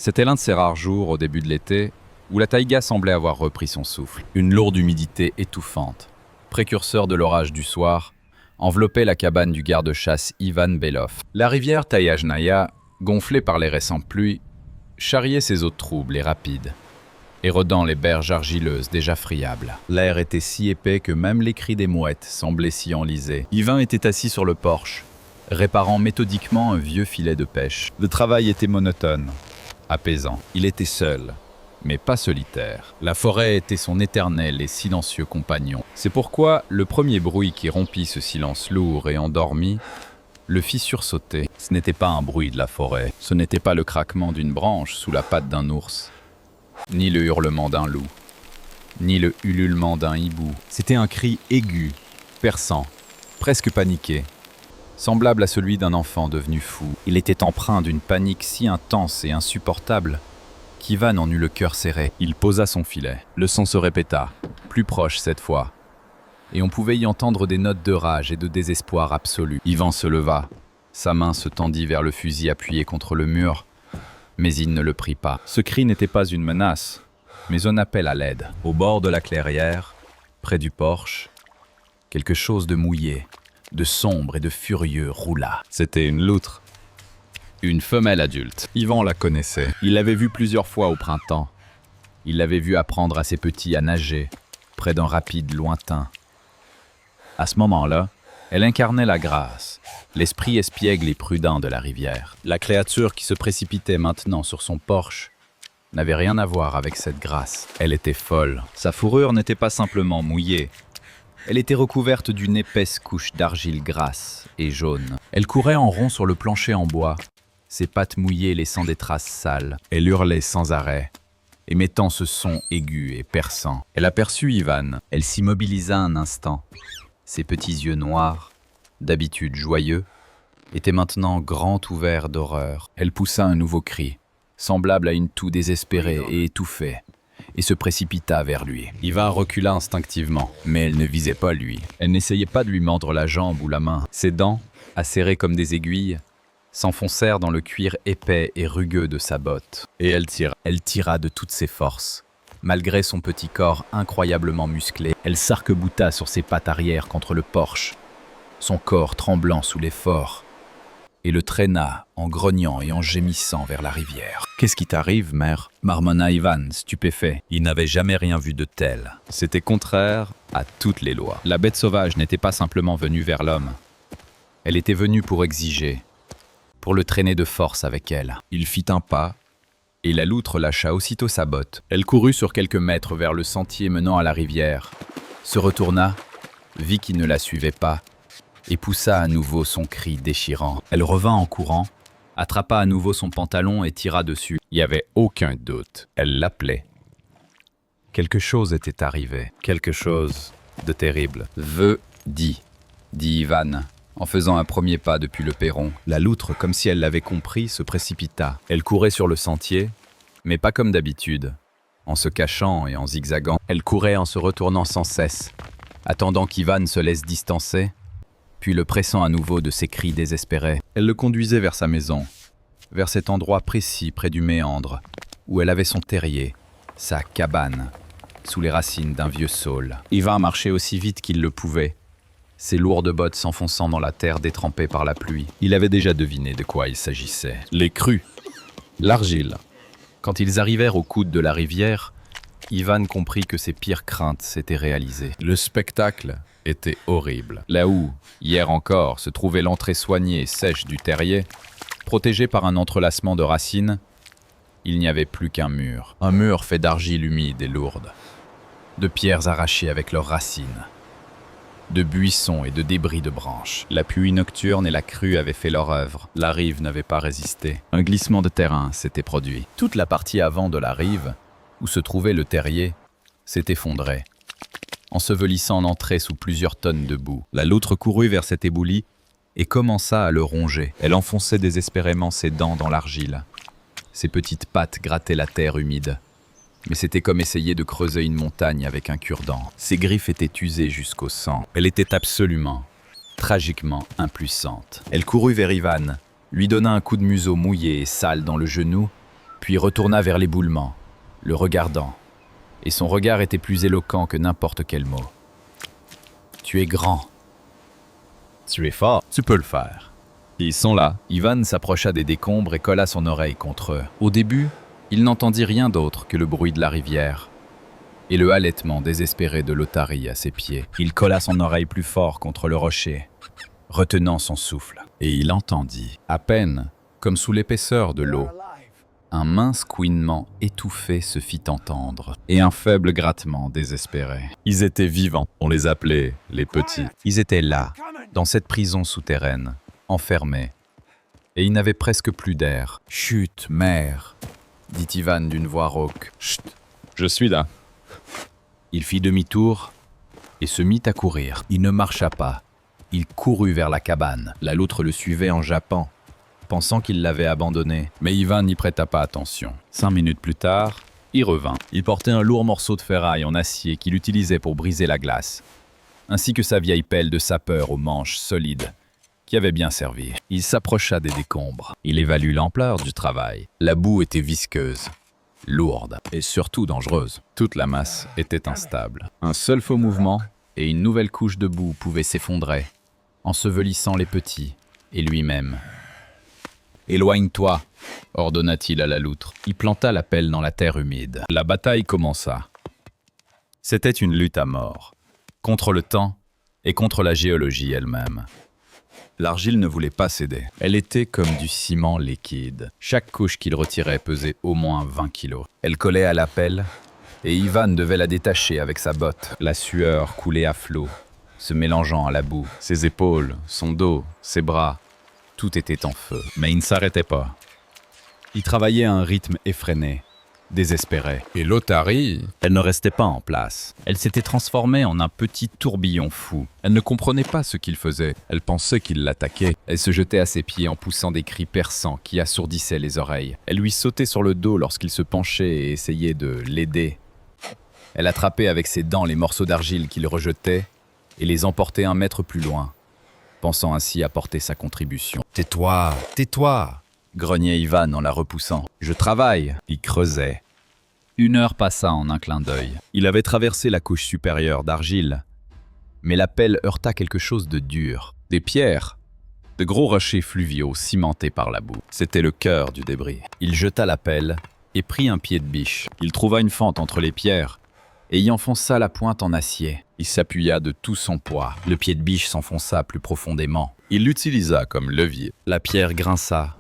C'était l'un de ces rares jours, au début de l'été, où la taïga semblait avoir repris son souffle. Une lourde humidité étouffante, précurseur de l'orage du soir, enveloppait la cabane du garde-chasse Ivan Belov. La rivière Taïajnaya, gonflée par les récentes pluies, charriait ses eaux troubles et rapides, érodant les berges argileuses déjà friables. L'air était si épais que même les cris des mouettes semblaient s'y enliser. Ivan était assis sur le porche, réparant méthodiquement un vieux filet de pêche. Le travail était monotone, apaisant. Il était seul, mais pas solitaire. La forêt était son éternel et silencieux compagnon. C'est pourquoi le premier bruit qui rompit ce silence lourd et endormi le fit sursauter. Ce n'était pas un bruit de la forêt, ce n'était pas le craquement d'une branche sous la patte d'un ours, ni le hurlement d'un loup, ni le ululement d'un hibou. C'était un cri aigu, perçant, presque paniqué, semblable à celui d'un enfant devenu fou. Il était empreint d'une panique si intense et insupportable qu'Ivan en eut le cœur serré. Il posa son filet. Le son se répéta, plus proche cette fois, et on pouvait y entendre des notes de rage et de désespoir absolu. Ivan se leva, sa main se tendit vers le fusil appuyé contre le mur, mais il ne le prit pas. Ce cri n'était pas une menace, mais un appel à l'aide. Au bord de la clairière, près du porche, quelque chose de mouillé, de sombre et de furieux roula. C'était une loutre. Une femelle adulte. Ivan la connaissait. Il l'avait vue plusieurs fois au printemps. Il l'avait vue apprendre à ses petits à nager, près d'un rapide lointain. À ce moment-là, elle incarnait la grâce, l'esprit espiègle et prudent de la rivière. La créature qui se précipitait maintenant sur son porche n'avait rien à voir avec cette grâce. Elle était folle. Sa fourrure n'était pas simplement mouillée. Elle était recouverte d'une épaisse couche d'argile grasse et jaune. Elle courait en rond sur le plancher en bois, ses pattes mouillées laissant des traces sales. Elle hurlait sans arrêt, émettant ce son aigu et perçant. Elle aperçut Ivan. Elle s'immobilisa un instant. Ses petits yeux noirs, d'habitude joyeux, étaient maintenant grands ouverts d'horreur. Elle poussa un nouveau cri, semblable à une toux désespérée et étouffée, et se précipita vers lui. Ivan recula instinctivement, mais elle ne visait pas lui. Elle n'essayait pas de lui mordre la jambe ou la main. Ses dents, acérées comme des aiguilles, s'enfoncèrent dans le cuir épais et rugueux de sa botte. Et elle tira. Elle tira de toutes ses forces. Malgré son petit corps incroyablement musclé, elle s'arc-bouta sur ses pattes arrière contre le porche, son corps tremblant sous l'effort, et le traîna en grognant et en gémissant vers la rivière. « Qu'est-ce qui t'arrive, mère ?» marmonna Ivan, stupéfait. Il n'avait jamais rien vu de tel. C'était contraire à toutes les lois. La bête sauvage n'était pas simplement venue vers l'homme. Elle était venue pour exiger, pour le traîner de force avec elle. Il fit un pas, et la loutre lâcha aussitôt sa botte. Elle courut sur quelques mètres vers le sentier menant à la rivière, se retourna, vit qu'il ne la suivait pas, et poussa à nouveau son cri déchirant. Elle revint en courant, attrapa à nouveau son pantalon et tira dessus. Il n'y avait aucun doute. Elle l'appelait. Quelque chose était arrivé, quelque chose de terrible. « dit Ivan, en faisant un premier pas depuis le perron. La loutre, comme si elle l'avait compris, se précipita. Elle courait sur le sentier, mais pas comme d'habitude, en se cachant et en zigzagant. Elle courait en se retournant sans cesse, attendant qu'Ivan se laisse distancer, puis le pressant à nouveau de ses cris désespérés. Elle le conduisait vers sa maison, vers cet endroit précis près du méandre, où elle avait son terrier, sa cabane, sous les racines d'un vieux saule. Ivan marchait aussi vite qu'il le pouvait, ses lourdes bottes s'enfonçant dans la terre détrempée par la pluie. Il avait déjà deviné de quoi il s'agissait. Les crues, l'argile. Quand ils arrivèrent au coude de la rivière, Ivan comprit que ses pires craintes s'étaient réalisées. Le spectacle était horrible. Là où, hier encore, se trouvait l'entrée soignée et sèche du terrier, protégée par un entrelacement de racines, il n'y avait plus qu'un mur. Un mur fait d'argile humide et lourde, de pierres arrachées avec leurs racines, de buissons et de débris de branches. La pluie nocturne et la crue avaient fait leur œuvre. La rive n'avait pas résisté. Un glissement de terrain s'était produit. Toute la partie avant de la rive, où se trouvait le terrier, s'est effondrée, ensevelissant l'entrée sous plusieurs tonnes de boue. La loutre courut vers cet éboulis et commença à le ronger. Elle enfonçait désespérément ses dents dans l'argile. Ses petites pattes grattaient la terre humide. Mais c'était comme essayer de creuser une montagne avec un cure-dent. Ses griffes étaient usées jusqu'au sang. Elle était absolument, tragiquement impuissante. Elle courut vers Ivan, lui donna un coup de museau mouillé et sale dans le genou, puis retourna vers l'éboulement, le regardant, et son regard était plus éloquent que n'importe quel mot. « Tu es grand. Tu es fort. Tu peux le faire. » Ils sont là. Ivan s'approcha des décombres et colla son oreille contre eux. Au début, il n'entendit rien d'autre que le bruit de la rivière et le halètement désespéré de l'otarie à ses pieds. Il colla son oreille plus fort contre le rocher, retenant son souffle, et il entendit, à peine, comme sous l'épaisseur de l'eau, un mince couinement étouffé se fit entendre, et un faible grattement désespéré. Ils étaient vivants, on les appelait les petits. Ils étaient là, dans cette prison souterraine, enfermés, et ils n'avaient presque plus d'air. « Chut, mère !» dit Ivan d'une voix rauque. « Chut, je suis là. » Il fit demi-tour et se mit à courir. Il ne marcha pas. Il courut vers la cabane. La loutre le suivait en jappant, pensant qu'il l'avait abandonné. Mais Ivan n'y prêta pas attention. 5 minutes plus tard, il revint. Il portait un lourd morceau de ferraille en acier qu'il utilisait pour briser la glace, ainsi que sa vieille pelle de sapeur aux manches solides, qui avait bien servi. Il s'approcha des décombres. Il évalue l'ampleur du travail. La boue était visqueuse, lourde et surtout dangereuse. Toute la masse était instable. Un seul faux mouvement et une nouvelle couche de boue pouvait s'effondrer, ensevelissant les petits et lui-même. « Éloigne-toi » ordonna-t-il à la loutre. Il planta la pelle dans la terre humide. La bataille commença. C'était une lutte à mort, contre le temps et contre la géologie elle-même. L'argile ne voulait pas céder. Elle était comme du ciment liquide. Chaque couche qu'il retirait pesait au moins 20 kilos. Elle collait à la pelle, et Ivan devait la détacher avec sa botte. La sueur coulait à flot, se mélangeant à la boue. Ses épaules, son dos, ses bras, tout était en feu. Mais il ne s'arrêtait pas. Il travaillait à un rythme effréné, désespéré. Et l'otarie, elle ne restait pas en place. Elle s'était transformée en un petit tourbillon fou. Elle ne comprenait pas ce qu'il faisait. Elle pensait qu'il l'attaquait. Elle se jetait à ses pieds en poussant des cris perçants qui assourdissaient les oreilles. Elle lui sautait sur le dos lorsqu'il se penchait et essayait de l'aider. Elle attrapait avec ses dents les morceaux d'argile qu'il rejetait et les emportait 1 mètre plus loin, pensant ainsi apporter sa contribution. « Tais-toi, tais-toi !» grognait Ivan en la repoussant. « Je travaille !» Il creusait. 1 heure passa en un clin d'œil. Il avait traversé la couche supérieure d'argile, mais la pelle heurta quelque chose de dur. Des pierres, de gros rochers fluviaux cimentés par la boue. C'était le cœur du débris. Il jeta la pelle et prit un pied de biche. Il trouva une fente entre les pierres et y enfonça la pointe en acier. Il s'appuya de tout son poids. Le pied de biche s'enfonça plus profondément. Il l'utilisa comme levier. La pierre grinça,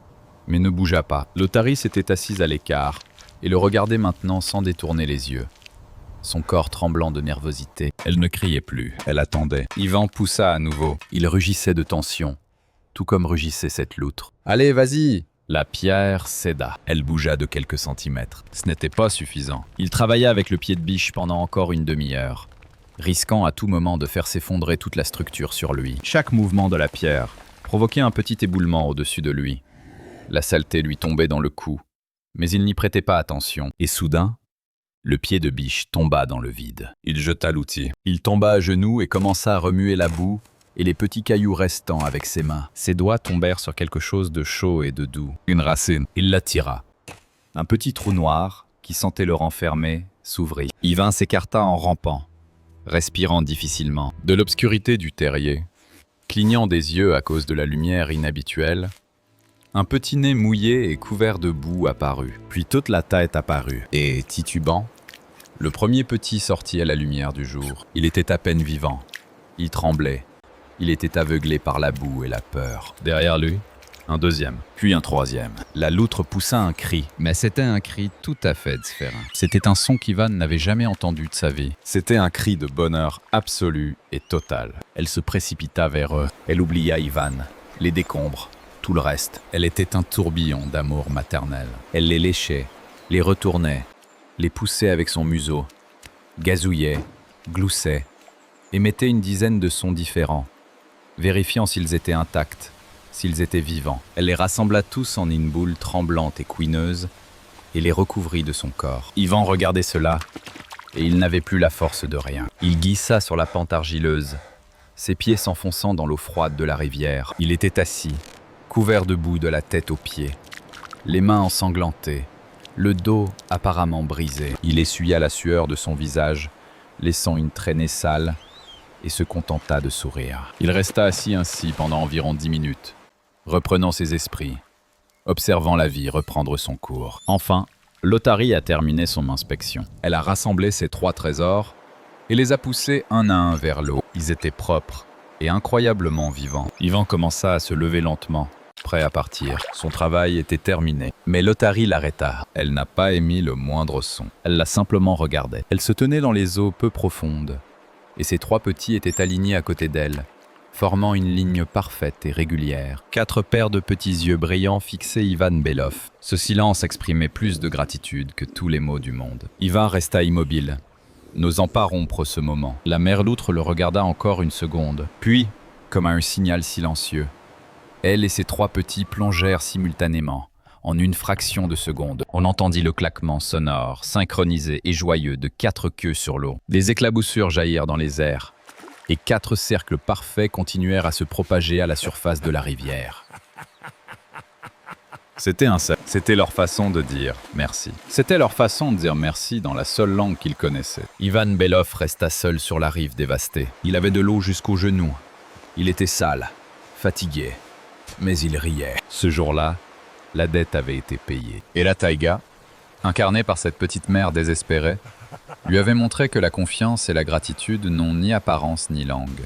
mais ne bougea pas. L'otarie s'était assise à l'écart et le regardait maintenant sans détourner les yeux. Son corps tremblant de nervosité. Elle ne criait plus. Elle attendait. Ivan poussa à nouveau. Il rugissait de tension, tout comme rugissait cette loutre. « Allez, vas-y !» La pierre céda. Elle bougea de quelques centimètres. Ce n'était pas suffisant. Il travailla avec le pied de biche pendant encore 1 demi-heure, risquant à tout moment de faire s'effondrer toute la structure sur lui. Chaque mouvement de la pierre provoquait un petit éboulement au-dessus de lui. La saleté lui tombait dans le cou, mais il n'y prêtait pas attention. Et soudain, le pied de biche tomba dans le vide. Il jeta l'outil. Il tomba à genoux et commença à remuer la boue et les petits cailloux restants avec ses mains. Ses doigts tombèrent sur quelque chose de chaud et de doux. Une racine. Il la tira. Un petit trou noir, qui sentait le renfermer, s'ouvrit. Ivan s'écarta en rampant, respirant difficilement. De l'obscurité du terrier, clignant des yeux à cause de la lumière inhabituelle, un petit nez mouillé et couvert de boue apparut. Puis toute la tête apparut. Et, titubant, le premier petit sortit à la lumière du jour. Il était à peine vivant. Il tremblait. Il était aveuglé par la boue et la peur. Derrière lui, un deuxième, puis un troisième. La loutre poussa un cri, mais c'était un cri tout à fait différent. C'était un son qu'Ivan n'avait jamais entendu de sa vie. C'était un cri de bonheur absolu et total. Elle se précipita vers eux. Elle oublia Ivan, les décombres, tout le reste. Elle était un tourbillon d'amour maternel. Elle les léchait, les retournait, les poussait avec son museau, gazouillait, gloussait, émettait une dizaine de sons différents, vérifiant s'ils étaient intacts, s'ils étaient vivants. Elle les rassembla tous en une boule tremblante et couineuse et les recouvrit de son corps. Ivan regardait cela et il n'avait plus la force de rien. Il glissa sur la pente argileuse, ses pieds s'enfonçant dans l'eau froide de la rivière. Il était assis, couvert de boue de la tête aux pieds, les mains ensanglantées, le dos apparemment brisé. Il essuya la sueur de son visage, laissant une traînée sale, et se contenta de sourire. Il resta assis ainsi pendant environ 10 minutes, reprenant ses esprits, observant la vie reprendre son cours. Enfin, Lothari a terminé son inspection. Elle a rassemblé ses 3 trésors et les a poussés un à un vers l'eau. Ils étaient propres et incroyablement vivants. Ivan commença à se lever lentement, prêt à partir. Son travail était terminé. Mais Lothari l'arrêta. Elle n'a pas émis le moindre son. Elle la simplement regardait. Elle se tenait dans les eaux peu profondes, et ses 3 petits étaient alignés à côté d'elle, formant une ligne parfaite et régulière. 4 paires de petits yeux brillants fixaient Ivan Belov. Ce silence exprimait plus de gratitude que tous les mots du monde. Ivan resta immobile, n'osant pas rompre ce moment. La mère loutre le regarda encore une seconde. Puis, comme à un signal silencieux, elle et ses 3 petits plongèrent simultanément. En une fraction de seconde, on entendit le claquement sonore, synchronisé et joyeux de 4 queues sur l'eau. Des éclaboussures jaillirent dans les airs, et 4 cercles parfaits continuèrent à se propager à la surface de la rivière. C'était leur façon de dire merci. C'était leur façon de dire merci dans la seule langue qu'ils connaissaient. Ivan Belov resta seul sur la rive dévastée. Il avait de l'eau jusqu'aux genoux. Il était sale, fatigué, mais il riait. Ce jour-là, la dette avait été payée. Et la taïga, incarnée par cette petite mère désespérée, lui avait montré que la confiance et la gratitude n'ont ni apparence ni langue.